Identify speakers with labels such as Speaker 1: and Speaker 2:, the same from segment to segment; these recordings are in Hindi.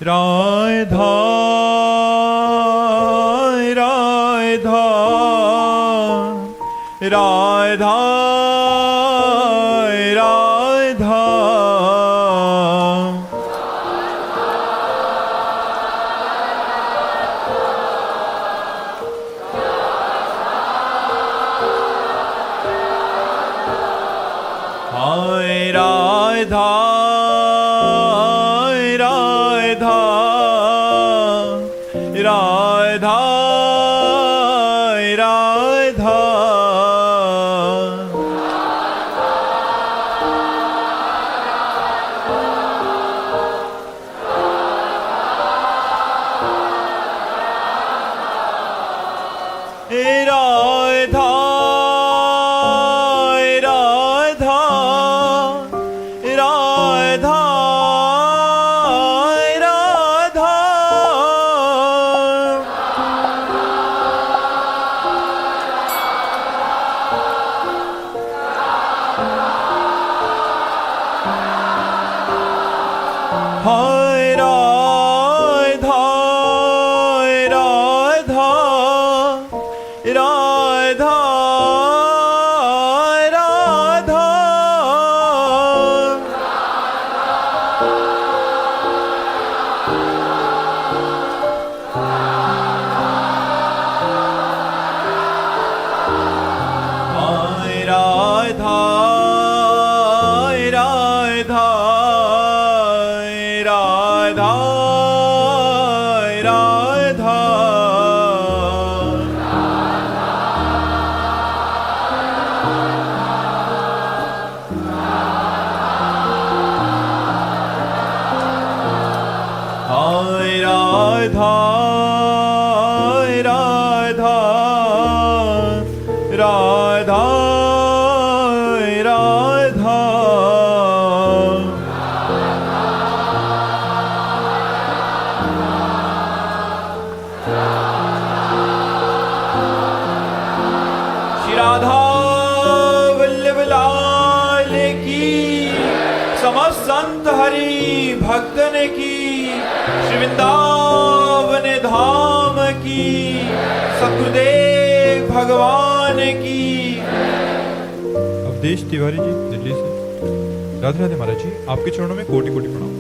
Speaker 1: राधा राधा राधा राधा हाय राधा राधा राधा राधा राधा राधा राधा राधा हाय राधा राधा राधा राधा हाय राधा राधा राधा राधा हाय राधा राधा राधा राधा श्री राधा वल्लभ लाल की, समस्त संत हरि भक्तन की, श्री वृंदावन धाम की, सतगुरुदेव भगवान की। अवधेश तिवारी जी दिल्ली से। राधे राधे महाराज जी, आपके चरणों में कोटि कोटि प्रणाम।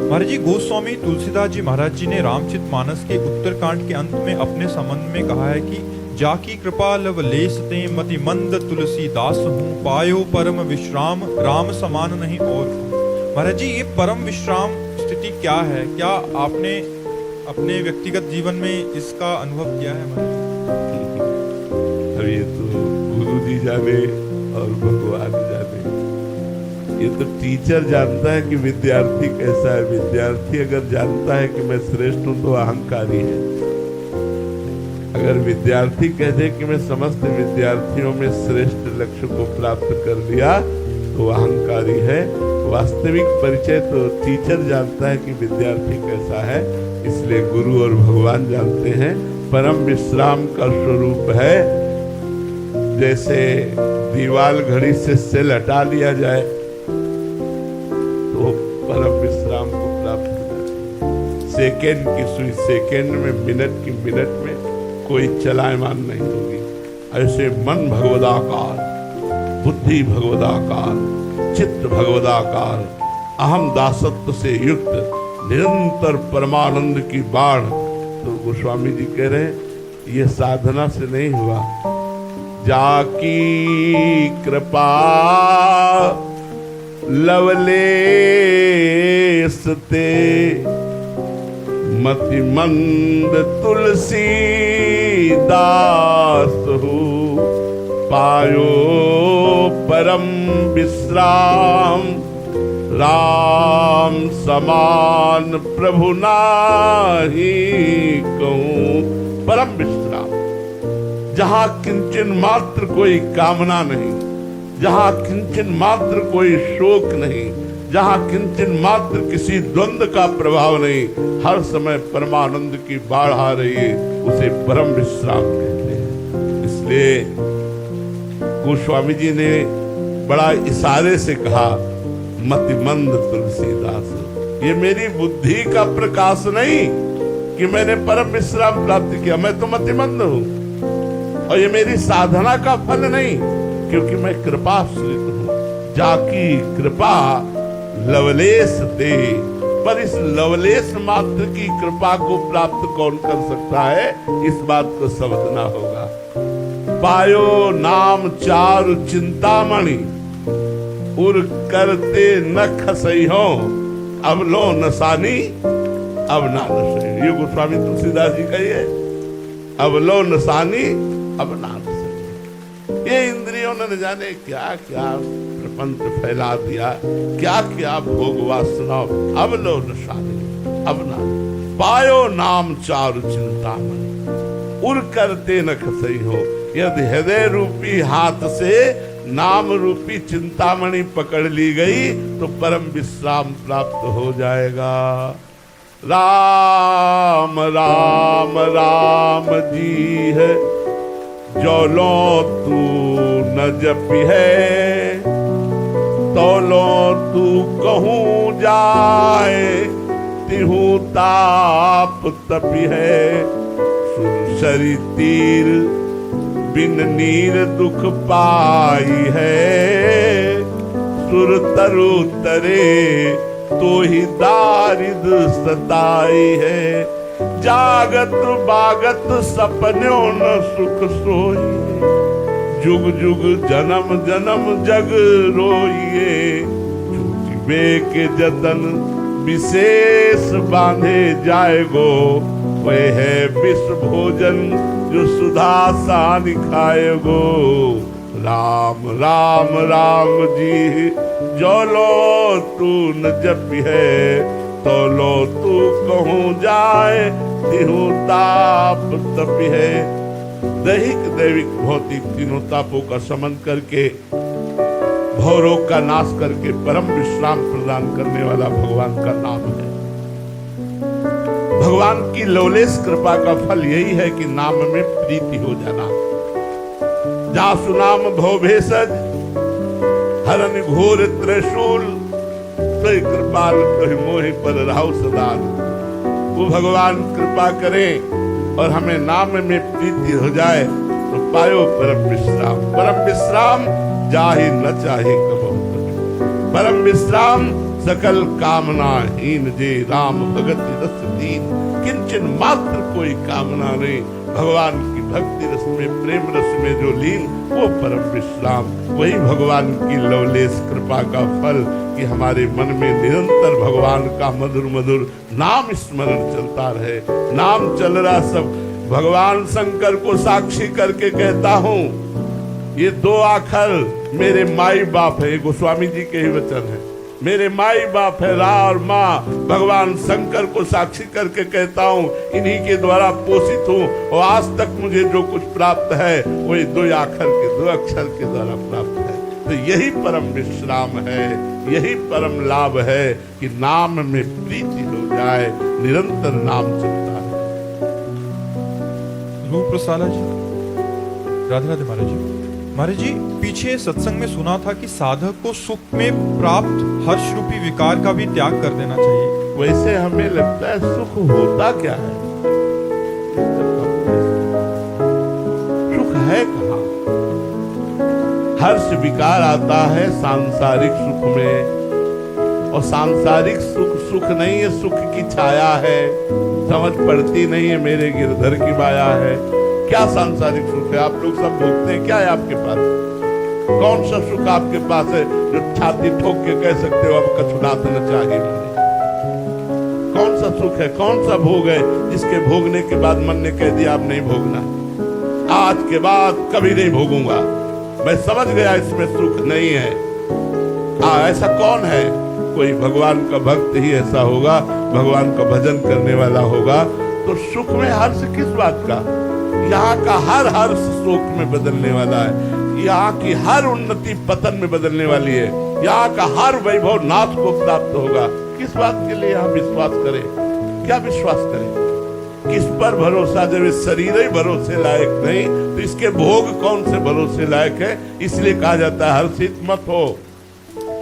Speaker 1: महाराज जी, गोस्वामी तुलसीदास जी महाराज जी ने रामचरितमानस के उत्तरकांड के अंत में अपने संबंध में कहा है कि जाकी कृपा लवलेश ते मति मंद तुलसीदास हूँ, पायो परम विश्राम राम समान नहीं और। महाराज जी, ये परम विश्राम स्थिति क्या है? क्या आपने अपने व्यक्तिगत जीवन में इसका अनुभव किया है?
Speaker 2: अब ये तो गुरु जी जाने और भगवान जाने। ये तो टीचर जानता है कि विद्यार्थी कैसा है। विद्यार्थी अगर जानता है कि मैं श्रेष्ठ हूं तो अहंकारी है। अगर विद्यार्थी कह दे कि मैं समस्त विद्यार्थियों में श्रेष्ठ लक्ष्य को प्राप्त कर लिया तो अहंकारी है। वास्तविक परिचय तो टीचर जानता है कि विद्यार्थी कैसा है, इसलिए गुरु और भगवान जानते हैं। परम विश्राम का स्वरूप है जैसे दीवाल घड़ी से सेल हटा लिया जाए तो परम विश्राम को प्राप्त हो जाए। सेकेंड की सुई सेकेंड में, मिनट की मिनट में कोई चलायमान नहीं होगी। ऐसे मन भगवदाकार, बुद्धि भगवदाकार, चित्त भगवदाकार, अहम दासत्व से युक्त निरंतर परमानंद की बाढ़। तो गोस्वामी जी कह रहे हैं ये साधना से नहीं हुआ। जाकी कृपा लवलेस ते मति मंद तुलसी दास हो, पायो परम विश्राम राम समान प्रभु नाही कहूं। परम विश्राम, जहां किंचन मात्र कोई कामना नहीं, जहां किंचन मात्र कोई शोक नहीं, जहां किंचन मात्र किसी द्वंद्व का प्रभाव नहीं, हर समय परमानंद की बाढ़ आ रही है, उसे परम विश्राम कहते हैं। इसलिए गोस्वामी जी ने बड़ा इशारे से कहा मतिमंद तुलसीदास। ये मेरी बुद्धि का प्रकाश नहीं कि मैंने परम विश्राम प्राप्त किया, मैं तो मतिमंद हूं। और ये मेरी साधना का फल नहीं, क्योंकि मैं कृपाश्रित हूं। जाकी कृपा लवलेश दे, पर इस लवलेश मात्र की कृपा को प्राप्त कौन कर सकता है, इस बात को समझना होगा। पायो नाम चारु चिंतामणि, उर करते न खसई हो, अब लो नसानी अब ना नसई। ये गोस्वामी तुलसीदास जी का है, अब लो नसानी अब ना नसई। ये इंद्रियों ने न जाने क्या क्या प्रपंच फैला दिया, क्या क्या भोग वासना, अब लो नसानी अब ना। पायो नाम चारु चिंतामणि, उर करते न खसई हो। यदि हृदय रूपी हाथ से नाम रूपी चिंतामणि पकड़ ली गई तो परम विश्राम प्राप्त हो जाएगा। राम राम राम जी है, जो लो तू न जपी है, तो लो तू कहूँ जाए, तिहू ताप तपी है। सुरसरी तीर बिन नीर दुख पाई है, सुर तरु तरे तो ही दारिद सताई है। जागत बागत सपनों न सुख सोई, जुग जुग जन्म जन्म जग रोइए। छूटिबे के जतन विशेष बांधे जाएगो, वह है विश्व भोजन जो सुधा सान खाएगो। राम राम राम जी जो लो तू न जपी है, तो लो तू कहूँ जाए, तिहू ताप तपी है। दैहिक दैविक भौतिक तीनों तापों का समन करके, भवरोग का नाश करके परम विश्राम प्रदान करने वाला भगवान का नाम है। भगवान की लौलेस कृपा का फल यही है कि नाम में प्रीति हो जाना। जा सुनाम भव भेषज, हरन घोर त्रिशूल, तो कृपाल कहि मोहि पर राहु सदा। वो भगवान कृपा करें और हमें नाम में प्रीति हो जाए तो पायो परम विश्राम। परम विश्राम जाहि न चाहे कबहु, परम विश्राम सकल कामना हीन जे राम भगति रस दीन। किंचन मात्र कोई कामना नहीं, भगवान की भक्ति रस में प्रेम रस में जो लीन, वो परम विश्राम। वही भगवान की लवलेस कृपा का फल कि हमारे मन में निरंतर भगवान का मधुर मधुर नाम स्मरण चलता रहे। नाम चल रहा सब, भगवान शंकर को साक्षी करके कहता हूँ, ये दो आखर मेरे माई बाप है। गोस्वामी जी के ही वचन है, मेरे माई बाप है रा और माँ। भगवान शंकर को साक्षी करके कहता हूँ, इन्हीं के द्वारा पोषित हूँ और आज तक मुझे जो कुछ प्राप्त है वो दो आखर के, दो अक्षर के द्वारा प्राप्त है। तो यही परम विश्राम है, यही परम लाभ है कि नाम में प्रीति हो जाए, निरंतर नाम चलता है।
Speaker 1: रूप प्रसाला जी, राधे राधे महाराज जी। महाराज जी, पीछे सत्संग में सुना था कि साधक को सुख में प्राप्त हर्ष रूपी विकार का भी त्याग कर देना चाहिए।
Speaker 2: वैसे हमें लगता है सुख होता क्या है, सुख है कहाँ? हर्ष विकार आता है सांसारिक सुख में, और सांसारिक सुख सुख नहीं है, सुख की छाया है, समझ पड़ती नहीं है, मेरे गिरधर की माया है। क्या सांसारिक सुख है? आप लोग सब भोगते हैं, क्या है आपके पास? कौन सा सुख आपके पास है जो छाती ठोक के कह सकते हो अब कछुड़ा देना चाहिए मुझे? कौन सा सुख है, कौन सा भोग है जिसके भोगने के बाद मन ने कह दिया अब नहीं भोगना, आज के बाद कभी नहीं भोगूंगा, मैं समझ गया इसमें सुख नहीं है? ऐसा कौन है? कोई भगवान का भक्त ही ऐसा होगा, भगवान का भजन करने वाला होगा। तो सुख में हर्ष किस बात का? यहाँ का हर हर्ष शोक में बदलने वाला है, यहाँ की हर उन्नति पतन में बदलने वाली है, यहाँ का हर वैभव नाथ को प्राप्त होगा। किस बात के लिए हम विश्वास करें? क्या विश्वास करें? किस पर भरोसा? जब इस शरीर ही भरोसे लायक नहीं तो इसके भोग कौन से भरोसे लायक है? इसलिए कहा जाता है हर्षित मत हो,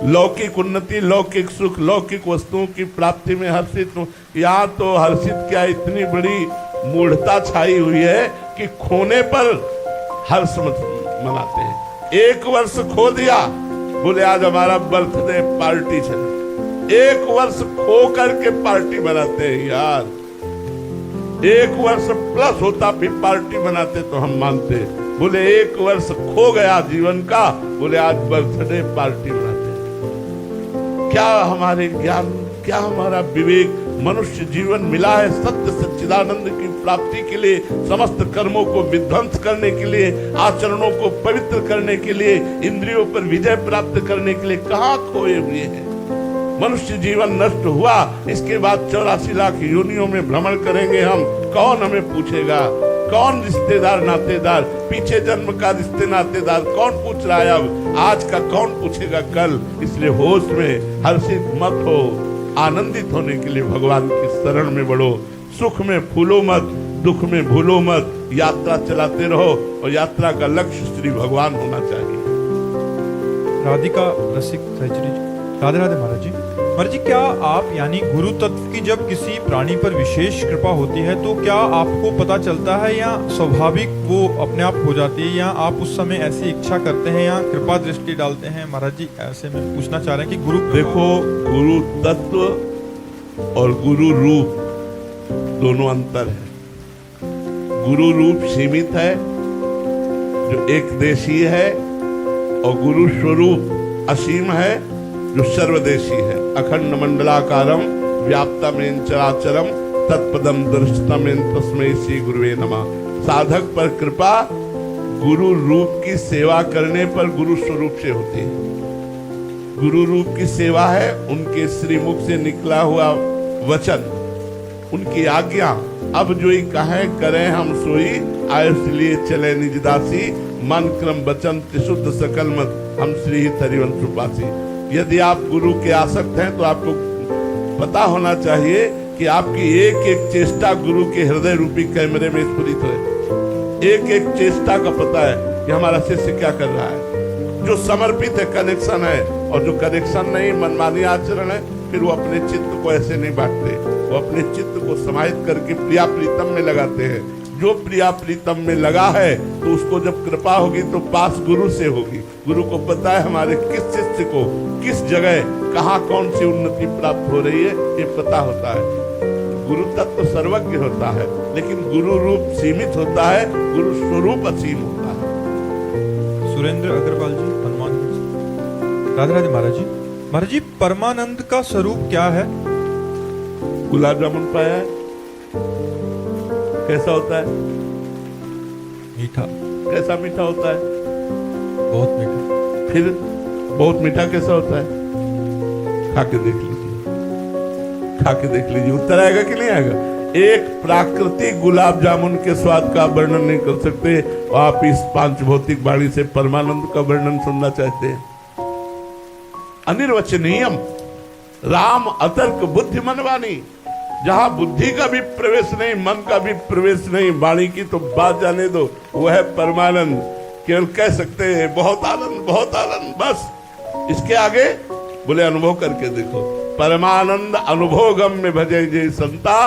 Speaker 2: लौकिक उन्नति, लौकिक सुख, लौकिक वस्तुओं की प्राप्ति में हर्षित हूं। यहाँ तो हर्षित क्या, इतनी बड़ी मूढ़ता छाई हुई है कि खोने पर हर्ष मनाते हैं। एक वर्ष खो दिया, बोले आज हमारा बर्थडे पार्टी चले। एक वर्ष खो करके पार्टी मनाते हैं यार। एक वर्ष प्लस होता फिर पार्टी मनाते तो हम मानते। बोले एक वर्ष खो गया जीवन का, बोले आज बर्थडे पार्टी मनाते। क्या हमारे ज्ञान, क्या हमारा विवेक, मनुष्य जीवन मिला है सत्य सच्चिदानंद की प्राप्ति के लिए, समस्त कर्मों को विध्वंस करने के लिए, आचरणों को पवित्र करने के लिए, इंद्रियों पर विजय प्राप्त करने के लिए। कहाँ खोए हुए हैं। मनुष्य जीवन नष्ट हुआ, इसके बाद 84 लाख योनियों में भ्रमण करेंगे हम। कौन हमें पूछेगा? कौन रिश्तेदार नातेदार, पीछे जन्म का रिश्ते नातेदार कौन पूछ रहा है अब? आज का कौन पूछेगा कल? इसलिए होश में हर्षित मत हो, आनंदित होने के लिए भगवान की शरण में बढ़ो। सुख में फूलो मत, दुख में भूलो मत। यात्रा चलाते रहो और यात्रा का लक्ष्य श्री भगवान होना चाहिए।
Speaker 1: राधिका रसिक सहचरी जी, राधे राधे महाराज जी। महाराज जी, क्या आप यानी गुरु तत्व की जब किसी प्राणी पर विशेष कृपा होती है तो क्या आपको पता चलता है या स्वाभाविक वो अपने आप हो जाती है, या आप उस समय ऐसी इच्छा करते हैं या कृपा दृष्टि डालते हैं? महाराज जी ऐसे में पूछना चाह रहे हैं कि गुरु,
Speaker 2: देखो, गुरु तत्व और गुरु रूप दोनों अंतर है। गुरु रूप सीमित है जो एक देशीय है, और गुरु स्वरूप असीम है जो सर्वदेशी है। अखंड मंडलाकारम व्याप्तमेन चराचरम तत्पदम दर्शतमेन तस्मै श्री गुरुवे नमः। साधक पर कृपा गुरु रूप की सेवा करने पर गुरु स्वरूप से होती है। गुरु रूप की सेवा है उनके श्रीमुख से निकला हुआ वचन, उनकी आज्ञा। अब जो ही कहें करें हम सोई, आयुष लिए चले निज दासी। मन क्रम वचन त्रिशुद्ध सकल मत, हम श्री हरिवंश उपासी। यदि आप गुरु के आसक्त हैं तो आपको पता होना चाहिए कि आपकी एक एक चेष्टा गुरु के हृदय रूपी कैमरे में स्फुरित है। एक एक चेष्टा का पता है कि हमारा शिष्य क्या कर रहा है। जो समर्पित है कनेक्शन है, और जो कनेक्शन नहीं मनमानी आचरण है, फिर वो अपने चित्त को ऐसे नहीं बांटते। वो अपने चित्त को समाहित करके प्रिया प्रीतम में लगाते हैं। जो प्रिया प्रीतम में लगा है तो उसको जब कृपा होगी तो पास गुरु से होगी। गुरु को पता है हमारे किस शिष्य को किस जगह कहाँ कौन सी उन्नति प्राप्त हो रही है, ये पता होता है। गुरु तत्व सर्वज्ञ होता है, लेकिन गुरु रूप सीमित होता है, गुरु स्वरूप असीम होता है।
Speaker 1: सुरेंद्र अग्रवाल जी, हनुमानगढ़ से। राधे राधे महाराज जी। महाराज जी, परमानंद का स्वरूप क्या है?
Speaker 2: गुलाब जामुन पाया है, कैसा होता है?
Speaker 1: मीठा।
Speaker 2: कैसा मीठा होता है?
Speaker 1: बहुत मीठा।
Speaker 2: फिर बहुत मीठा कैसा होता है? खा के देख लीजिए, खा के देख लीजिए, उत्तर आएगा कि नहीं आएगा? एक प्राकृतिक गुलाब जामुन के स्वाद का वर्णन नहीं कर सकते, आप इस पांच भौतिक वाणी से परमानंद का वर्णन सुनना चाहते हैं? अनिर्वचनीयम राम अतर्क बुद्धि मनवानी। जहां बुद्धि का भी प्रवेश नहीं, मन का भी प्रवेश नहीं, वाणी की तो बात जाने दो, वह है परमानंद। केवल कह सकते हैं बहुत आनंद, बहुत आनंद, बस। इसके आगे बोले अनुभव करके देखो। परमानंद अनुभव गम में भजे जय संता,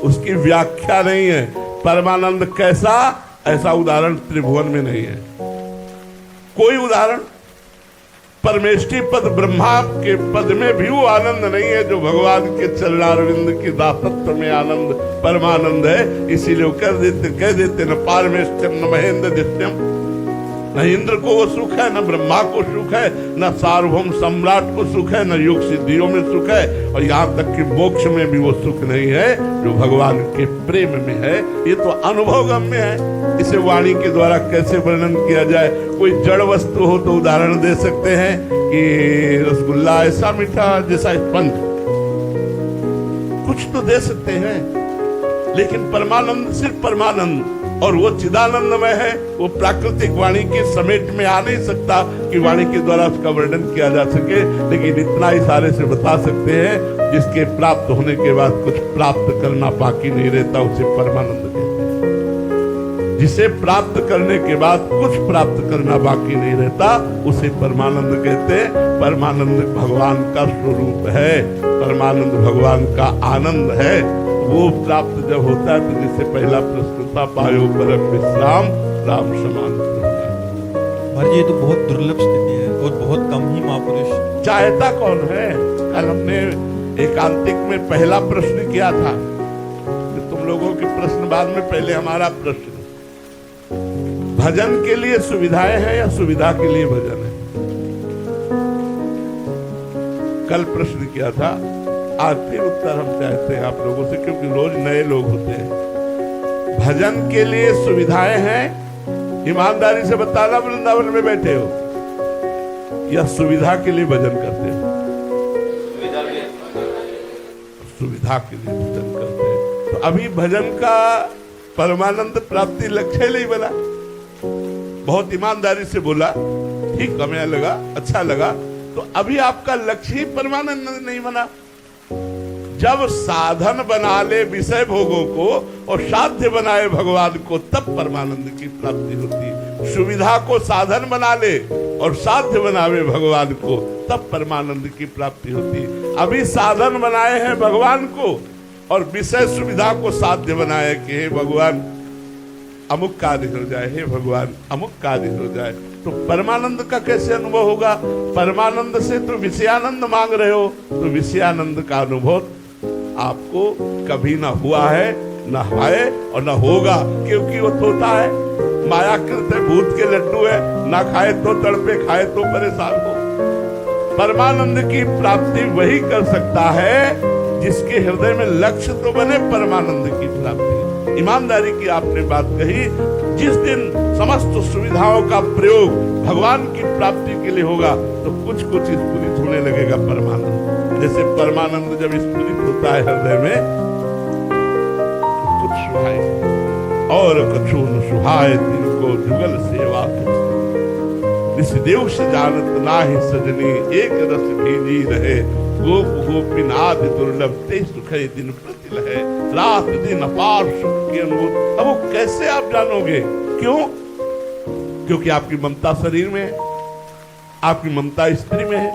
Speaker 2: उसकी व्याख्या नहीं है। परमानंद कैसा, ऐसा उदाहरण त्रिभुवन में नहीं है, कोई उदाहरण। परमेष्टि पद ब्रह्मा के पद में भी वो आनंद नहीं है जो भगवान के चरणारविंद की दासत्व में आनंद परमानंद है। इसीलिए वो कह देते न पारमेष्ठ्यम न महेंद्र दित्यम। न इंद्र को वो सुख है, न ब्रह्मा को सुख है, न सार्वभौम सम्राट को सुख है, न योग सिद्धियों में सुख है, और यहाँ तक कि मोक्ष में भी वो सुख नहीं है जो भगवान के प्रेम में है। ये तो अनुभव गम्य है, इसे वाणी के द्वारा कैसे वर्णन किया जाए? कोई जड़ वस्तु हो तो उदाहरण दे सकते हैं कि रसगुल्ला ऐसा मीठा जैसा स्पंज, कुछ तो दे सकते हैं, लेकिन परमानंद सिर्फ परमानंद, और वो चिदानंदमय है। वो प्राकृतिक वाणी के समेट में आ नहीं सकता कि वाणी के द्वारा उसका वर्णन किया जा सके, लेकिन इतना इशारे से बता सकते हैं जिसके प्राप्त होने के बाद कुछ प्राप्त करना बाकी नहीं रहता, उसे परमानंद कहते हैं। जिसे प्राप्त करने के बाद कुछ प्राप्त करना बाकी नहीं रहता, उसे परमानंद कहते हैं। परमानंद भगवान का स्वरूप है, परमानंद भगवान का आनंद है। वो प्राप्त जब होता है तो जिससे पहला प्रश्न था, पायो परम विश्राम राम समान।
Speaker 1: महाराज जी ये तो बहुत दुर्लभ स्थिति है और बहुत कम ही महापुरुष।
Speaker 2: चाहता कौन है? कल हमने एकांतिक में पहला प्रश्न किया था, तुम लोगों के प्रश्न बाद में, पहले हमारा प्रश्न, भजन के लिए सुविधाएं हैं या सुविधा के लिए भजन है? कल प्रश्न किया था, आज फिर उत्तर हम चाहते हैं आप लोगों से, क्योंकि रोज नए लोग होते हैं। भजन के लिए सुविधाएं हैं, ईमानदारी से बताना, वृंदावन में बैठे हो या सुविधा के लिए भजन करते हो? सुविधा के लिए भजन करते हैं। तो अभी भजन का परमानंद प्राप्ति लक्ष्य नहीं बना। बहुत ईमानदारी से बोला, ठीक हमें लगा, अच्छा लगा। तो अभी आपका लक्ष्य ही परमानंद नहीं बना। जब साधन बना ले विषय भोगों को और साध्य बनाए भगवान को, तब परमानंद की प्राप्ति होती है। सुविधा को साधन बना ले और साध्य बनावे भगवान को, तब परमानंद की प्राप्ति होती है। अभी साधन बनाए हैं भगवान को और विषय सुविधा को साध्य बनाए कि हे भगवान अमुक कार्य हो जाए, हे भगवान अमुक कार्य हो जाए। तो परमानंद का कैसे अनुभव होगा? परमानंद से तो विषयानंद मांग रहे हो, तो विषयानंद का अनुभव आपको कभी ना हुआ है, ना है और ना होगा, क्योंकि वो तोता है, मायाकृत है, भूत के लड्डू है, ना खाए तो तड़पे, खाए तो परेशान हो। परमानंद की प्राप्ति वही कर सकता है जिसके हृदय में लक्ष्य तो बने परमानंद की प्राप्ति। ईमानदारी की आपने बात कही, जिस दिन समस्त सुविधाओं का प्रयोग भगवान की प्राप्ति के लिए होगा तो कुछ कुछ स्फुरित होने लगेगा परमानंद। जैसे परमानंद जब स्फुरित होता है हृदय में, कुछ सुहाय और कछु न सुहाय, तिनको जुगल सेवा इस देव से जानत नाहि सजनी, एक रस भेजी रहे, गोप गोपीनाथ दुर्लभ ते सुखय दिन प्रति लहे, रात दिन अपार सुख के अनुभूत। अब वो कैसे आप जानोगे? क्यों? क्योंकि आपकी ममता शरीर में है, आपकी ममता स्त्री में है,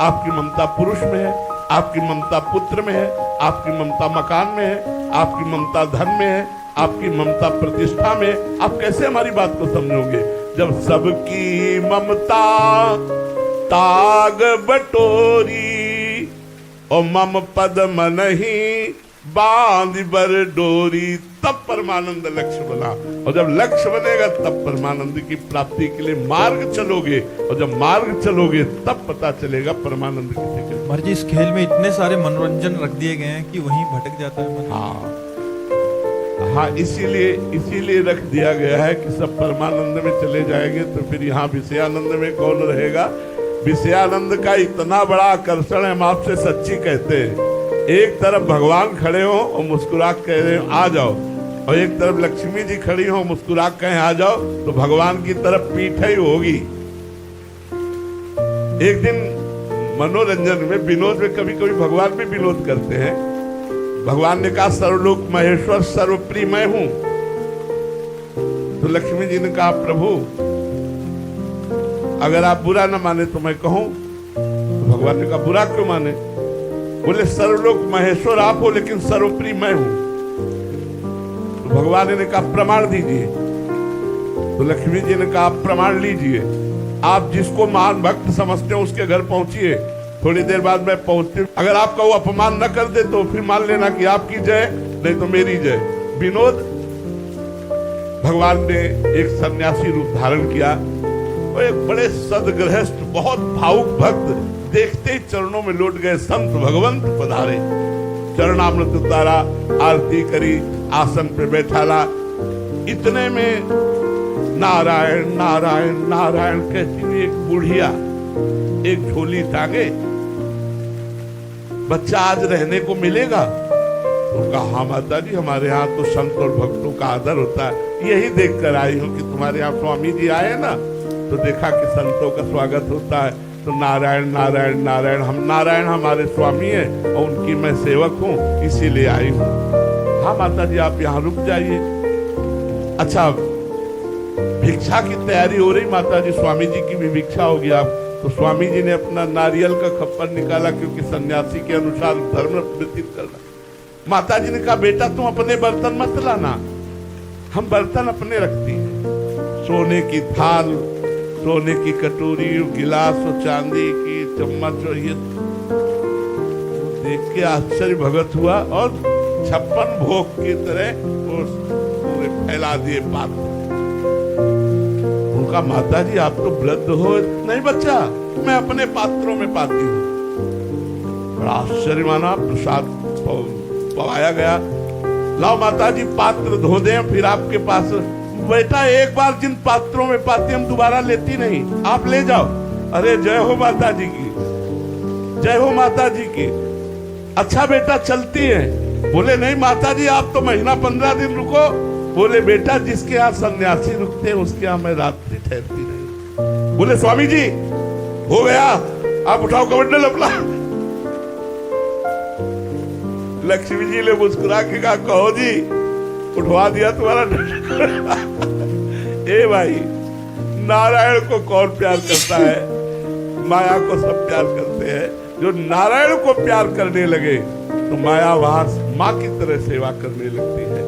Speaker 2: आपकी ममता पुरुष में है, आपकी ममता पुत्र में है, आपकी ममता मकान में है, आपकी ममता धन में है, आपकी ममता प्रतिष्ठा में। आप कैसे हमारी बात को समझोगे? जब सबकी ममता ताग बटोरी और मम पद मनहि बांध बर डोरी, तब परमानंद लक्ष्य बना। और जब लक्ष्य बनेगा तब परमानंद की प्राप्ति के लिए मार्ग चलोगे, और जब मार्ग चलोगे तब पता चलेगा परमानंद किसे कहते हैं।
Speaker 1: महाराज जी इस खेल में इतने सारे मनोरंजन रख दिए गए हैं कि वहीं भटक जाता है मन।
Speaker 2: हाँ, इसीलिए रख दिया गया है कि सब परमानंद में चले जाएंगे तो फिर यहाँ विषयानंद में कौन रहेगा? विषयानंद का इतना बड़ा आकर्षण है, हम आपसे सच्ची कहते हैं। एक तरफ भगवान खड़े हो और मुस्कुरा कह रहे हो आ जाओ, और एक तरफ लक्ष्मी जी खड़ी हो मुस्कुरा कहें आ जाओ, तो भगवान की तरफ पीठ ही होगी। एक दिन मनोरंजन में, विनोद में कभी कभी भगवान भी विनोद करते हैं। भगवान ने कहा सर्वलोक महेश्वर सर्वप्रिय मैं हूं, तो लक्ष्मी जी ने कहा प्रभु अगर आप बुरा ना माने तो मैं कहूं। तो भगवान ने कहा बुरा क्यों माने? बोले सर्वलोक महेश्वर आप हो लेकिन सर्वप्रिय मैं हूं। तो भगवान ने कहा प्रमाण दीजिए। तो लक्ष्मी जी ने कहा प्रमाण लीजिए, आप जिसको महान भक्त समझते हो उसके घर पहुंचिए, थोड़ी देर बाद मैं पहुंचती हूँ, अगर आपका वो अपमान न कर दे तो फिर मान लेना कि आपकी जय, नहीं तो मेरी जय। विनोद। भगवान ने एक सन्यासी रूप धारण किया, वो एक बड़े सदगृहस्थ बहुत भावुक भक्त, देखते ही चरणों में लौट गए, संत भगवंत पधारे, चरणामृत उतारा, आरती करी, आसन पे बैठाला। इतने में नारायण नारायण नारायण कहती हुई एक बुढ़िया एक झोली टांगे, बच्चा आज रहने को मिलेगा? तो कहा हाँ माता जी, हमारे यहाँ तो संत और भक्तों का आदर होता है, यही देखकर आई हूँ कि तुम्हारे यहाँ स्वामी जी आए ना, तो देखा कि संतों का स्वागत होता है, तो नारायण नारायण नारायण, हम नारायण हमारे स्वामी हैं और उनकी मैं सेवक हूँ, इसीलिए आई हूँ। हाँ माता जी आप यहाँ रुक जाइए। अच्छा भिक्षा की तैयारी हो रही माता जी, स्वामी जी की भी भिक्षा होगी आप। तो स्वामी जी ने अपना नारियल का खप्पर निकाला, क्योंकि सन्यासी के अनुसार धर्म व्यतीत करना। माता जी ने कहा बेटा तुम अपने बर्तन मत लाना, हम बर्तन अपने रखती हैं। सोने की थाल, सोने की कटोरी, गिलास और चांदी की चम्मच, और ये देख के आश्चर्य भगत हुआ और 56 भोग की तरह वो पूरे फैला दिए पात्र। उनका माता जी आप तो वृद्ध हो। नहीं बच्चा, मैं अपने पात्रों में पाती हूँ। बड़ा आश्चर्य माना, प्रसाद पवाया गया। लाओ माता जी पात्र धो दें फिर आपके पास। बेटा एक बार जिन पात्रों में पाती हम दोबारा लेती नहीं, आप ले जाओ। अरे जय हो माता जी की, जय हो माता जी की। अच्छा बेटा चलती है? बोले नहीं माता जी आप तो महीना 15 दिन रुको। बोले बेटा जिसके यहाँ सन्यासी रुकते हैं उसके यहाँ मैं रात्रि ठहरती नहीं। बोले स्वामी जी हो गया, आप उठाओ कमंडल अपना। लक्ष्मी जी ने मुस्कुरा के कहा कहो जी उठवा दिया तुम्हारा। ए भाई, नारायण को कौन प्यार करता है? माया को सब प्यार करते हैं। जो नारायण को प्यार करने लगे तो माया वहां माँ की तरह सेवा करने लगती है।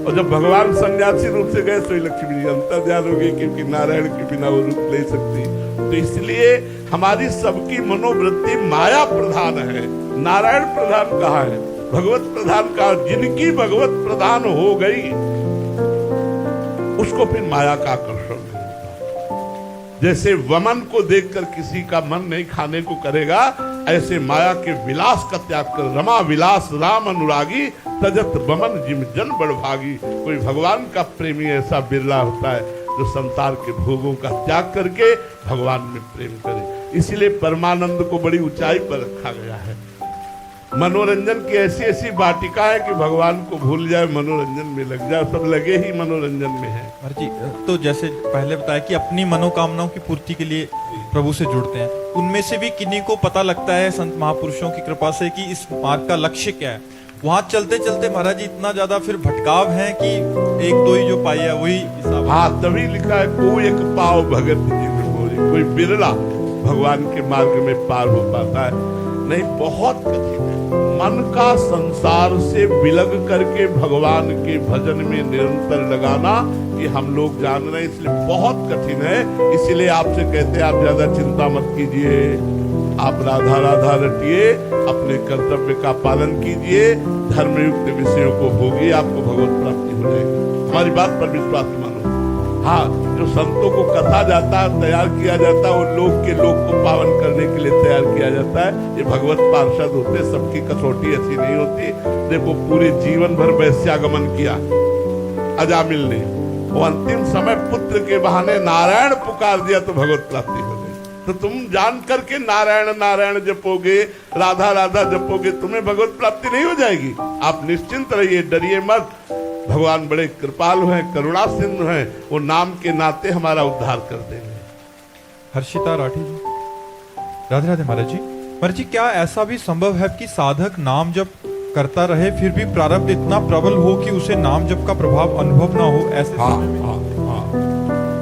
Speaker 2: और जब भगवान सन्यासी रूप से गए तो लक्ष्मी जी अंतर ध्यान हो गई, क्योंकि नारायण के बिना वो रूप ले सकती। तो इसलिए हमारी सबकी मनोवृत्ति माया प्रधान है, नारायण प्रधान कहाँ है? भगवत प्रधान का। जिनकी भगवत प्रधान हो गई उसको फिर माया का आकर्षण नहीं होता। जैसे वमन को देखकर किसी का मन नहीं खाने को करेगा, ऐसे माया के विलास का त्याग कर रमा विलास राम अनुरागी तजत वमन जिम जन बड़भागी। कोई भगवान का प्रेमी ऐसा बिरला होता है जो संसार के भोगों का त्याग करके भगवान में प्रेम करे। इसलिए परमानंद को बड़ी ऊंचाई पर रखा गया है। मनोरंजन की ऐसी ऐसी वाटिका है कि भगवान को भूल जाए, मनोरंजन में लग जाए, सब लगे ही मनोरंजन में है।
Speaker 1: जी, तो जैसे पहले बताया कि अपनी मनोकामनाओं की पूर्ति के लिए प्रभु से जुड़ते हैं, उनमें से भी किन्हीं को पता लगता है संत महापुरुषों की कृपा से कि इस मार्ग का लक्ष्य क्या है। वहां चलते चलते महाराज जी इतना ज्यादा फिर भटकाव है कि एक दो ही जो पाई है वही हिसाब।
Speaker 2: हाँ, तभी लिखा है कोई एक पाव भगत जी में मोरी। कोई बिरला भगवान के मार्ग में पार हो पाता है। नहीं, बहुत कठिन है। मन का संसार से विलग करके भगवान के भजन में निरंतर लगाना ये हम लोग जान रहे हैं, इसलिए बहुत कठिन है। इसलिए आपसे कहते हैं आप ज्यादा चिंता मत कीजिए, आप राधा राधा रटिए, अपने कर्तव्य का पालन कीजिए, धर्मयुक्त विषयों को भोगिए, आपको भगवत प्राप्ति हो जाएगी। हमारी बात पर विश्वास मानो। हाँ, जो संतों को कथा जाता है, तैयार किया जाता है, वो लोग के लोग को पावन करने के लिए तैयार किया जाता है। ये भगवत पार्षद होते, सबकी कसौटी ऐसी नहीं होती। देखो पूरे जीवन भर वैश्यागमन किया अजामिल ने, वो अंतिम समय पुत्र के बहाने नारायण पुकार दिया तो भगवत प्राप्ति हो गई। तो तुम जान करके नारायण नारायण जपोगे, राधा राधा जपोगे, तुम्हें भगवत प्राप्ति नहीं हो जाएगी। आप निश्चिंत रहिए, डरिए मत। भगवान बड़े कृपालु हैं, करुणा सिंधु हैं, वो नाम के नाते हमारा उद्धार कर देंगे।
Speaker 1: हर्षिता राठी जी, राधे राधे महाराज जी। महाराज जी, क्या ऐसा भी संभव है कि साधक नाम जप करता रहे फिर भी प्रारब्ध इतना प्रबल हो कि उसे नाम जप का प्रभाव अनुभव ना हो? ऐसे
Speaker 2: हाँ,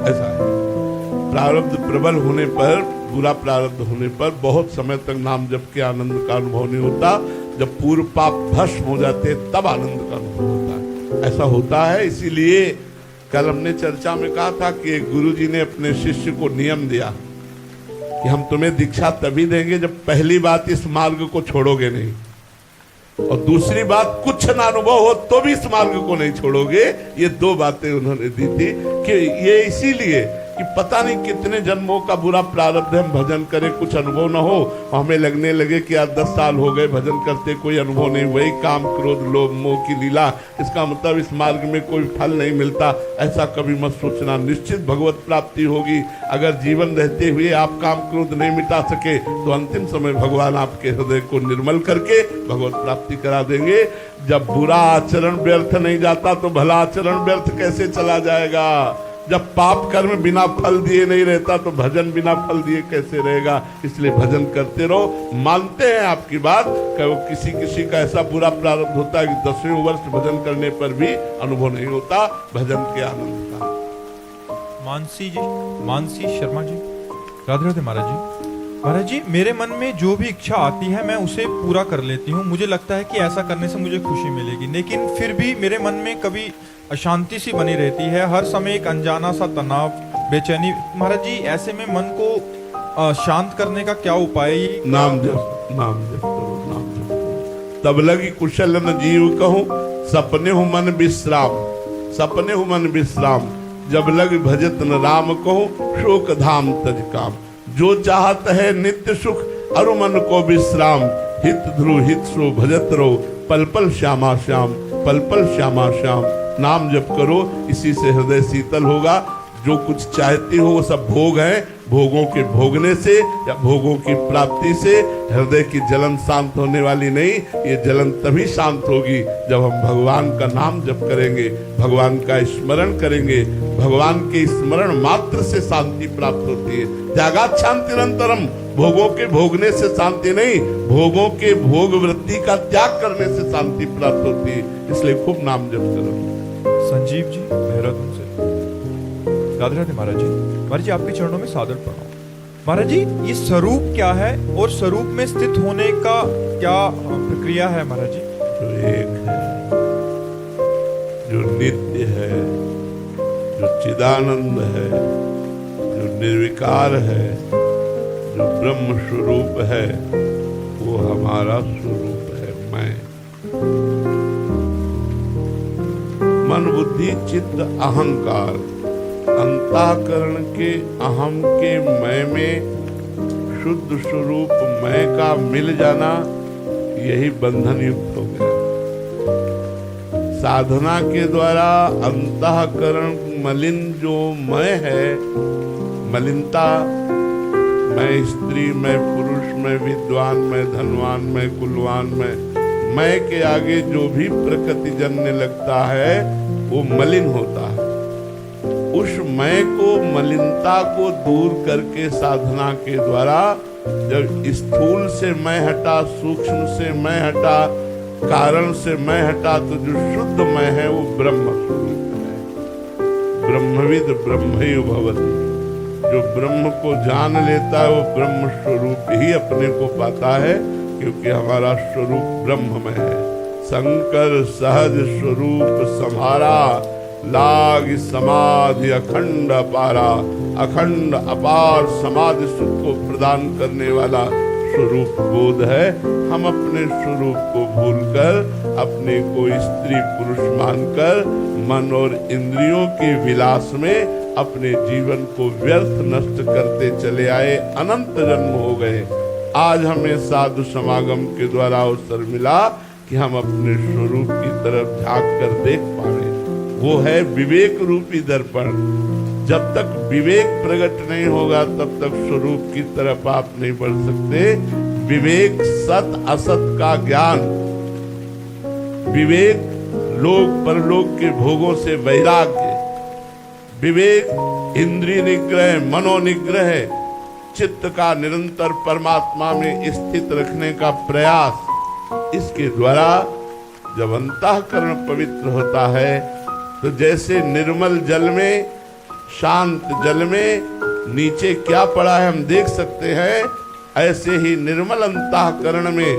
Speaker 2: ऐसा है। प्रारब्ध प्रबल होने पर, बुरा प्रारब्ध होने पर बहुत समय तक नाम जप के आनंद का अनुभव नहीं होता। जब पूर्व पाप भस्म हो जाते तब आनंद का अनुभव होता है। ऐसा होता है। इसीलिए कल हमने चर्चा में कहा था कि एक गुरुजी ने अपने शिष्य को नियम दिया कि हम तुम्हें दीक्षा तभी देंगे जब पहली बात इस मार्ग को छोड़ोगे नहीं, और दूसरी बात कुछ ना अनुभव हो तो भी इस मार्ग को नहीं छोड़ोगे। ये दो बातें उन्होंने दी थी कि ये इसीलिए कि पता नहीं कितने जन्मों का बुरा प्रारब्ध है, हम भजन करें कुछ अनुभव ना हो, हमें लगने लगे कि यार 10 साल हो गए भजन करते कोई अनुभव नहीं, वही काम क्रोध लोभ मोह की लीला, इसका मतलब इस मार्ग में कोई फल नहीं मिलता। ऐसा कभी मत सोचना, निश्चित भगवत प्राप्ति होगी। अगर जीवन रहते हुए आप काम क्रोध नहीं मिटा सके तो अंतिम समय भगवान आपके हृदय को निर्मल करके भगवत प्राप्ति करा देंगे। जब बुरा आचरण व्यर्थ नहीं जाता तो भला आचरण व्यर्थ कैसे चला जाएगा? जब पाप कर्म बिना फल दिए नहीं रहता तो भजन बिना फल दिए कैसे रहेगा? इसलिए भजन करते रहो। मानते हैं आपकी बात कि वो किसी किसी का ऐसा बुरा प्रारब्ध होता है कि 10वें वर्ष भजन करने पर भी अनुभव नहीं होता भजन के आनंद का।
Speaker 1: मानसी शर्मा जी। राधे राधे महाराज जी। महाराज जी, मेरे मन में जो भी इच्छा आती है मैं उसे पूरा कर लेती हूँ। मुझे लगता है कि ऐसा करने से मुझे खुशी मिलेगी, लेकिन फिर भी मेरे मन में कभी अशांति सी बनी रहती है। हर समय एक अनजाना सा तनाव, बेचैनी। महाराज जी, ऐसे में मन को शांत करने का क्या उपाय है? ये
Speaker 2: नाम जप, नाम जप करो, नाम जप करो। तब लगी कुशल न जीव कहूँ, सपने हो मन विश्राम, सपने हो मन विश्राम। जब लग भजत न राम कहूँ, शोक धाम तज काम। जो चाहत है नित्य सुख, अरु मन को विश्राम। हित ध्रुव हित सो भजत रहो, पल पल श्यामा श्याम, पल पल श्यामा श्याम। नाम जप करो, इसी से हृदय शीतल होगा। जो कुछ चाहती हो वो सब भोग है, भोगों के भोगने से या भोगों की प्राप्ति से हृदय की जलन शांत होने वाली नहीं। ये जलन तभी शांत होगी जब हम भगवान का नाम जप करेंगे, भगवान का स्मरण करेंगे। भगवान के स्मरण मात्र से शांति प्राप्त होती है। त्यागात् शांतिरंतरम, भोगों के भोगने से शांति नहीं, भोगों के भोग वृत्ति का त्याग करने से शांति प्राप्त होती है। इसलिए खूब नाम जप करो।
Speaker 1: संजीव जी, देहरादून से। राधे राधे महाराज जी। महाराज जी, आपके चरणों में सादर प्रणाम। महाराज जी, ये स्वरूप क्या है और स्वरूप में स्थित होने का क्या प्रक्रिया है? महाराज जी,
Speaker 2: जो एक है, जो नित्य है, जो चिदानंद है, जो निर्विकार है, जो ब्रह्म स्वरूप है, वो हमारा स्वरूप है। मैं, मन बुद्धि चित्त अहंकार, अंतःकरण के अहम के मैं में शुद्ध स्वरूप मैं का मिल जाना, यही बंधन युक्त हो गया। साधना के द्वारा अंतःकरण मलिन जो मैं है, मलिनता, मैं स्त्री, मैं पुरुष, मैं विद्वान, मैं धनवान, मैं कुलवान, मैं के आगे जो भी प्रकृति जनने लगता है वो मलिन होता है। उस मैं को, मलिनता को दूर करके साधना के द्वारा जब स्थूल से मैं हटा, सूक्ष्म से मैं हटा, कारण से मैं हटा, तो जो शुद्ध मैं है वो ब्रह्म स्वरूप है। ब्रह्मविद ब्रह्मैव भवति, जो ब्रह्म को जान लेता है वो ब्रह्म स्वरूप ही अपने को पाता है, क्योंकि हमारा स्वरूप ब्रह्म में है। शंकर सहज स्वरूप सम्हारा, लाग समाधि अखंड अपारा। अखंड अपार समाधि सुख को प्रदान करने वाला स्वरूप बोध है। हम अपने स्वरूप को भूलकर अपने को स्त्री पुरुष मानकर मन और इंद्रियों के विलास में अपने जीवन को व्यर्थ नष्ट करते चले आए। अनंत जन्म हो गए। आज हमें साधु समागम के द्वारा अवसर मिला कि हम अपने स्वरूप की तरफ झांक कर देख पाए। वो है विवेक रूपी दर्पण। जब तक विवेक प्रकट नहीं होगा तब तक स्वरूप की तरफ आप नहीं बढ़ सकते। विवेक सत असत का ज्ञान, विवेक लोक परलोक के भोगों से वैराग्य, विवेक इंद्रिय निग्रह, मनो निग्रह, चित्त का निरंतर परमात्मा में स्थित रखने का प्रयास। इसके द्वारा जब अंतःकरण पवित्र होता है तो जैसे निर्मल जल में, शांत जल में नीचे क्या पड़ा है हम देख सकते हैं, ऐसे ही निर्मल अंतःकरण में,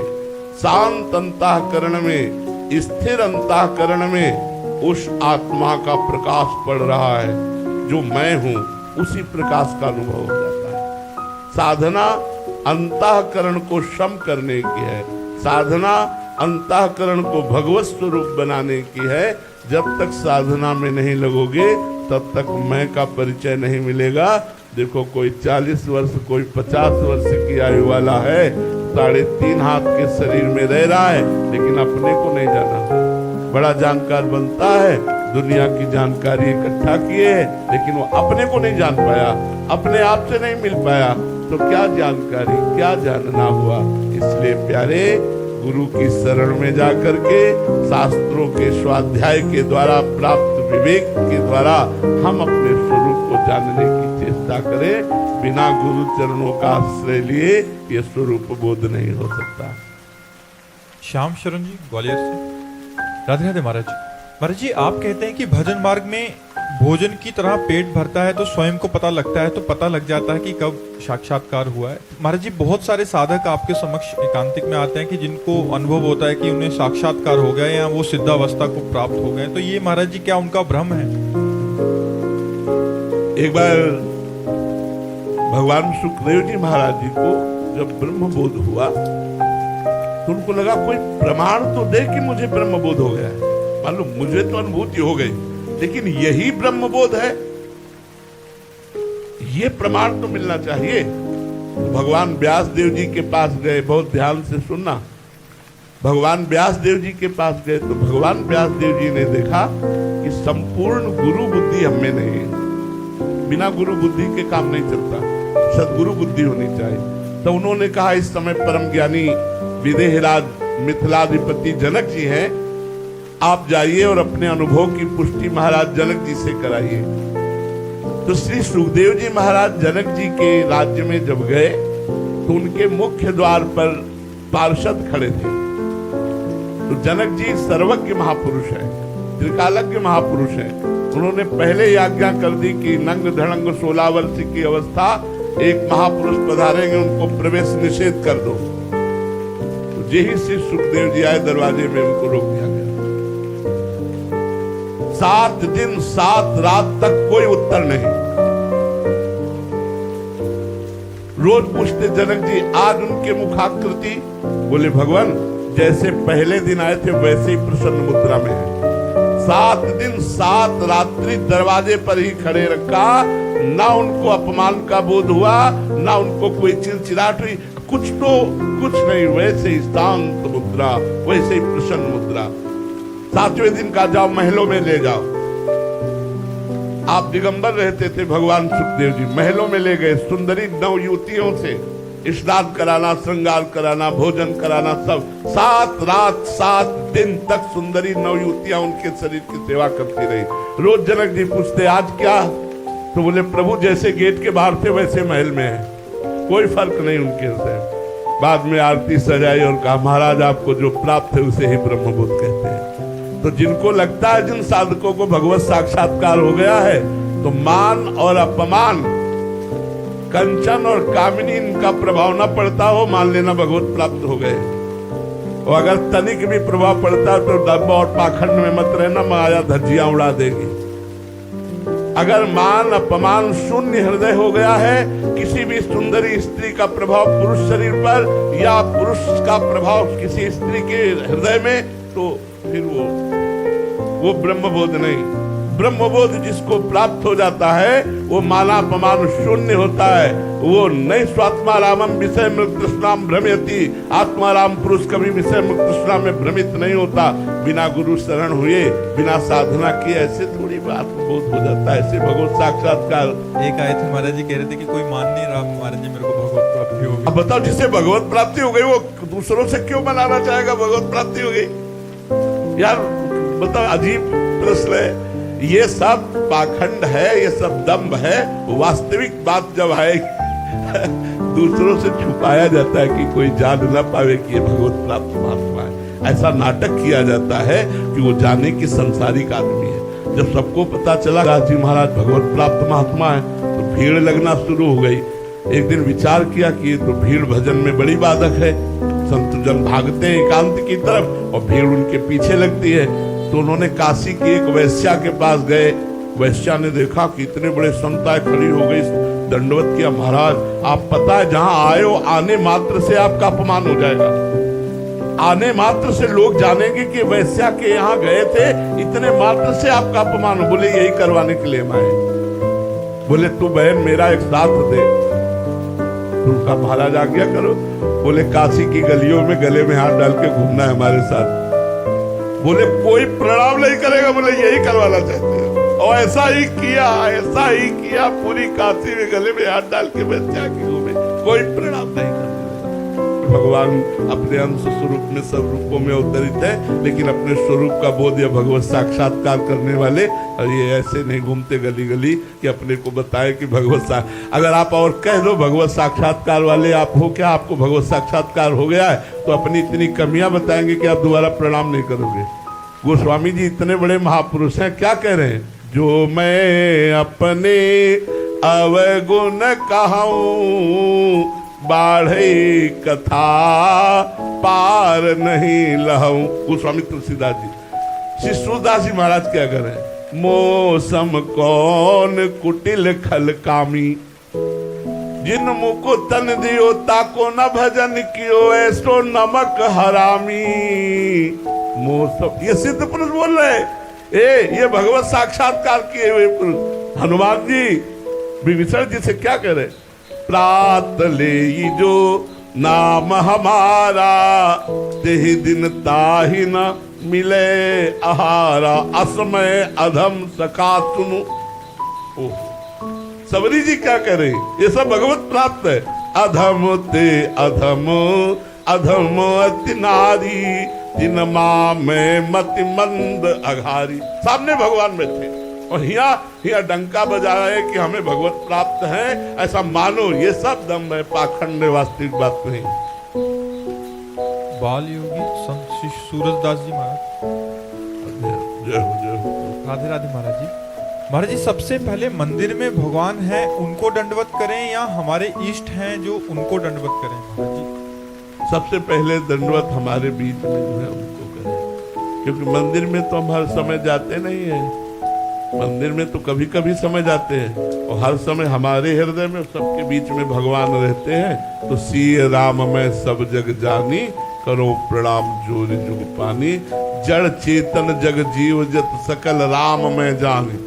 Speaker 2: शांत अंतःकरण में, स्थिर अंतःकरण में उस आत्मा का प्रकाश पड़ रहा है। जो मैं हूं उसी प्रकाश का अनुभव हो जाता है। साधना अंतःकरण को शम करने की है। साधना अंतःकरण को भगवत स्वरूप बनाने की है। जब तक साधना में नहीं लगोगे तब तक मैं का परिचय नहीं मिलेगा। देखो, कोई 40 वर्ष, कोई 50 वर्ष की आयु वाला है, 3.5 हाथ के शरीर में रह रहा है, लेकिन अपने को नहीं जाना। बड़ा जानकार बनता है, दुनिया की जानकारी इकट्ठा किए है, लेकिन वो अपने को नहीं जान पाया, अपने आप से नहीं मिल पाया। तो क्या जानकारी, क्या जानना हुआ। इसलिए प्यारे, गुरु की शरण में जाकर के शास्त्रों के स्वाध्याय के द्वारा प्राप्त विवेक के द्वारा हम अपने स्वरूप को जानने की चेष्टा करें। बिना गुरु चरणों का आश्रय लिए ये स्वरूप बोध नहीं हो सकता।
Speaker 1: श्याम शरण जी, ग्वालियर से। राधे राधे महाराज जी। महाराज जी, आप कहते हैं कि भजन मार्ग में भोजन की तरह पेट भरता है तो स्वयं को पता लगता है, तो पता लग जाता है कि कब साक्षात्कार हुआ है। महाराज जी, बहुत सारे साधक आपके समक्ष एकांतिक में आते हैं कि जिनको अनुभव होता है कि उन्हें साक्षात्कार हो गया या वो सिद्धावस्था को प्राप्त हो गए, तो ये महाराज जी क्या उनका भ्रम है?
Speaker 2: एक बार भगवान सुखदेव जी महाराज जी को जब ब्रह्म बोध हुआ तो उनको लगा कोई प्रमाण तो दे कि मुझे ब्रह्म बोध हो गया है। मालूम मुझे तो अनुभूति हो गई, लेकिन यही ब्रह्म बोध है, ये प्रमाण तो मिलना चाहिए। भगवान व्यास देव जी के पास गए, बहुत ध्यान से सुनना। भगवान व्यास देव जी के पास गए तो भगवान व्यास देव जी ने देखा कि संपूर्ण गुरु बुद्धि हमें नहीं है, बिना गुरु बुद्धि के काम नहीं चलता, सदगुरु बुद्धि होनी चाहिए। तो उन्होंने कहा, इस समय परम ज्ञानी विदेहराज मिथिलाधिपति जनक जी हैं, आप जाइए और अपने अनुभव की पुष्टि महाराज जनक जी से कराइए। तो श्री सुखदेव जी महाराज जनक जी के राज्य में जब गए तो उनके मुख्य द्वार पर पार्षद खड़े थे। तो जनक जी सर्वज्ञ महापुरुष हैं, त्रिकालज्ञ महापुरुष हैं। उन्होंने पहले ही आज्ञा कर दी कि नंग धड़ंग 16 वर्ष की अवस्था एक महापुरुष पधारेंगे, उनको प्रवेश निषेध कर दो। तो यही श्री सुखदेव जी आए, दरवाजे में उनको रोक दिया गया। 7 दिन 7 रात तक कोई उत्तर नहीं। रोज पूछते जनक जी, आज उनके मुखाकृति? बोले भगवान जैसे पहले दिन आए थे वैसे ही प्रसन्न मुद्रा में है। 7 दिन 7 रात्रि दरवाजे पर ही खड़े रखा, ना उनको अपमान का बोध हुआ, ना उनको कोई चिड़चिड़ाहट हुई, कुछ नहीं, वैसे ही शांत मुद्रा, वैसे ही प्रसन्न मुद्रा। 7वें दिन का जाओ महलों में ले जाओ। आप दिगंबर रहते थे भगवान सुखदेव जी, महलों में ले गए, सुंदरी 9 युवतियों से स्नान कराना, श्रृंगार कराना, भोजन कराना, सब। 7 रात 7 दिन तक सुंदरी 9 युवतियां उनके शरीर की सेवा करती रही। रोज जनक जी पूछते, आज क्या? तो बोले प्रभु जैसे गेट के बाहर थे वैसे महल में है, कोई फर्क नहीं उनके से। बाद में आरती सजाई और कहा, महाराज आपको जो प्राप्त है उसे ही ब्रह्मबोध कहते हैं। तो जिनको लगता है जिन साधकों को भगवत साक्षात्कार हो गया है, तो मान और अपमान, कंचन और कामिनी इनका प्रभाव न पड़ता हो, मान लेना भगवत प्राप्त हो गए। और अगर तनिक भी प्रभाव पड़ता तो दम्भ और पाखंड में मत रहना, माया धज्जियां उड़ा देगी। अगर मान अपमान शून्य हृदय हो गया है, किसी भी सुंदरी स्त्री का प्रभाव पुरुष शरीर पर या पुरुष का प्रभाव किसी स्त्री के हृदय में, तो फिर वो ब्रह्मबोध नहीं। ब्रह्मबोध जिसको प्राप्त हो जाता है वो माना अपमान शून्य होता है। वो नहीं स्वात्मारामम विषय मृत तृष्णाम भ्रमयति, आत्माराम पुरुष कभी विषय मृत तृष्णा में भ्रमित नहीं होता। बिना गुरु शरण हुए, बिना साधना किए ऐसे थोड़ी बात बोध हो जाता है, ऐसे भगवत साक्षात्कार।
Speaker 1: एक आए थे महाराज जी, कह रहे थे कि कोई मान नहीं रहा महाराज जी मेरे को भगवत प्राप्ति हो गई।
Speaker 2: अब बताओ, जिसे भगवत प्राप्ति हो गई वो दूसरों से क्यों मनाना चाहेगा भगवत प्राप्ति हो गई? यार बताओ, अजीब प्रश्न है। ये सब पाखंड है, ये सब दंभ है। वास्तविक बात जब है दूसरों से छुपाया जाता है कि कोई जान न पावे कि ये भगवत प्राप्त महात्मा है। ऐसा नाटक किया जाता है कि वो जाने की संसारिक आदमी है। जब सबको पता चला राजी महाराज भगवत प्राप्त महात्मा है तो भीड़ लगना शुरू हो गई। एक दिन विचार किया कि ये तो भीड़ भजन में बड़ी बाधक है। संत जन भागते हैं एकांत की तरफ और भीड़ उनके पीछे लगती है। तो उन्होंने काशी की एक वैश्या के पास गए। वैश्या ने देखा कि इतने बड़े संताएं खड़ी हो गई, दंडवत किया। महाराज आप पता है जहां आए हो, आने मात्र से आपका अपमान हो जाएगा। आने मात्र से लोग जानेंगे कि वैश्या के यहाँ गए थे, इतने मात्र से आपका अपमान हो। बोले यही करवाने के लिए आए। बोले तू बहन मेरा एक साथ दे। उनका महाराज आज्ञा करो। बोले काशी की गलियों में गले में हाथ डाल के घूमना है हमारे साथ। बोले कोई प्रणाम नहीं करेगा। बोले यही करवाना चाहते हैं। और ऐसा ही किया पूरी काशी में गले में हाथ डाल के बच्चा की घूमे, कोई प्रणाम नहीं करते। भगवान अपने अंश स्वरूप में सब रूपों में अवतरित है, लेकिन अपने स्वरूप का बोध या भगवत साक्षात्कार करने वाले और ये ऐसे नहीं घूमते गली गली कि अपने को बताए कि भगवत अगर आप और कह दो भगवत साक्षात्कार वाले आप हो क्या, आपको भगवत साक्षात्कार हो गया है, तो अपनी इतनी कमियां बताएंगे कि आप दोबारा प्रणाम नहीं करोगे। गोस्वामी जी इतने बड़े महापुरुष हैं, क्या कह रहे हैं? जो मैं अपने अवगुण कहूँ, बाढ़े कथा पार नहीं लहूं। गोस्वामी तुलसीदास जी। श्री सूरदास जी महाराज क्या करें, मौसम कौन कुटिल खल कामी, जिन मुको तन दियो ताको न भजन कियो, ऐसो नमक हरामी। मौसम, ये सिद्ध पुरुष बोल रहे, ये भगवत साक्षात्कार किए हुए पुरुष हनुमान जी विभीषण जी से क्या करे, प्रात ले जो नाम हमारा, तेहि दिन ताहि न मिले आहारा, असमय अधम सखा सुनु। सबरी जी क्या करे, ये सब भगवत प्राप्त है। अधम ते अधम अधम अति नारी, जिन माँ में मति मंद अघारी। सामने भगवान बैठे और हिया डंका बजा रहे कि हमें भगवत प्राप्त है, ऐसा मानो, ये सब दम है, पाखंड वास्तविक बात नहीं।
Speaker 1: बाल योगी संत श्री सूरजदास जी महाराज। राधे राधे महाराज जी। महाराज जी, सबसे पहले मंदिर में भगवान है उनको दंडवत करें या हमारे इष्ट हैं जो उनको दंडवत करें? महाराज जी,
Speaker 2: सबसे पहले दंडवत हमारे बीच में जो है उनको करें, क्योंकि मंदिर में तो हम हर समय जाते नहीं है। मंदिर में तो कभी कभी समय जाते हैं, और हर समय हमारे हृदय में सबके बीच में भगवान रहते हैं। तो सीय राम मैं सब जग जानी, करो प्रणाम जोरि जुग पानी, जड़ चेतन जग जीव जत सकल राम मैं जानी,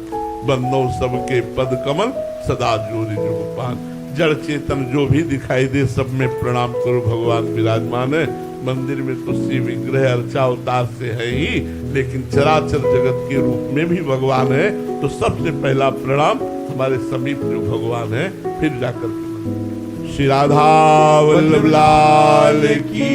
Speaker 2: बंदो सबके पद कमल सदा जोरि जुग पान। जड़ चेतन जो भी दिखाई दे सब में प्रणाम करो, भगवान विराजमान है। मंदिर में तो श्री विग्रह अर्चा अवतार से है ही, लेकिन चराचर जगत के रूप में भी भगवान है। तो सबसे पहला प्रणाम हमारे समीप जो भगवान है, फिर जाकर श्री राधा वल्लभ लाल की